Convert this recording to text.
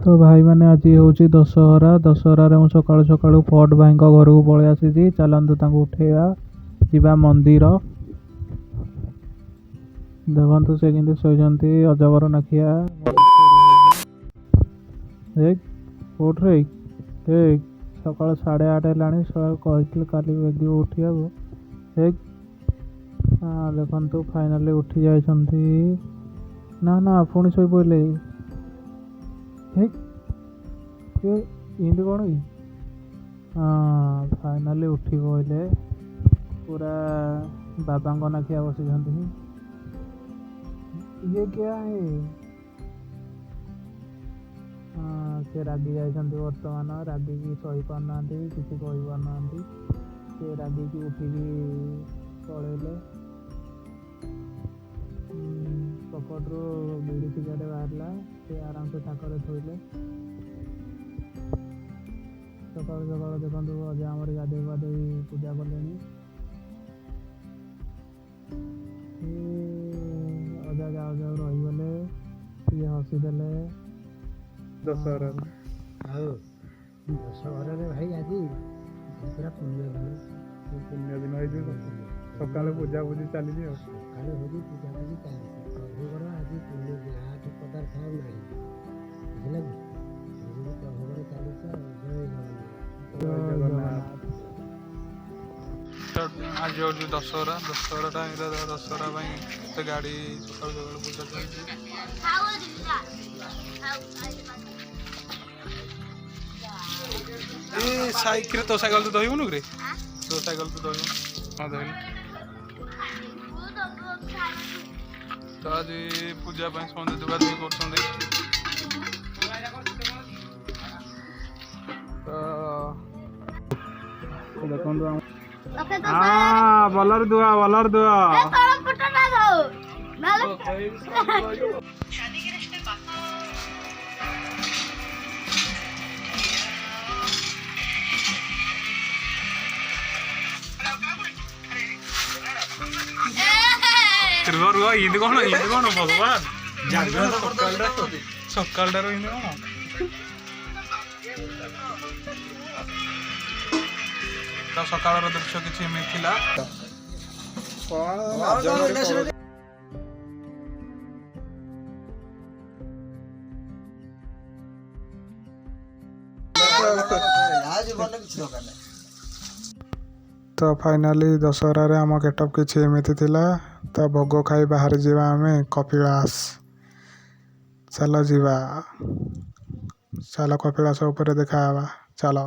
तो भाई मैंने आज हूँ दशहरा दशहरारे मु सकाळु सकाळु फट भाई घर को पलि आसी चलतु उठेगा जीवा मंदिर देखु से कि शोती अजगर नाखिया उठ रे सकाल 8:30 है कही काली बेगी उठा देखु फाइनाली उठी जाती ना ना पुणी शो पड़े इमती कौन कि हाँ फाइनाली उठी पड़े पूरा बाबा नाखिया बस ये क्या है हाँ से रागी जाती बर्तमान रागिकी सही पारना किसी कही पारना से रागिकी उठिकी पलैले पकड़ू बीड़ी सिगारेट बाहर से आराम से थाकरे थोड़े सकाल सकाल देखो अजा आम गाधे पाधे पूजा कले अजा जाऊ जाऊ रहीगले ये हसीदे दशहरा दशहरा भाई आज पूरा पुण्य दिन है सकाल पूजा पूजी चली सकाल हो पूजा पूजी चलती प्रभुवर आज पुण्य दिन आज पदार्थ ना बुझल कि प्रभुवर चलती जय जगन्नाथ। आज हूँ दशहरा दशहरा टाइम दशहरा गाड़ी सकाल सकाल पूजा चलती साइकिल तो साइकिल तो दहीबुन रे तो साइकिल तो दहीबुन हाँ दही तो आज पूजा समझे दुआदुई कर देखो हाँ बलर दुआ रुआ इंद कौन भगवान सकाल तो सकाल दृश्य किसी मिथिला तो फाइनाली दशहरारे आम गेटअप किसी एमती थिला तो भोग खाई बाहर जावा आम कपिलास चलो जीवा चलो कपिलास ऊपर देखा चलो।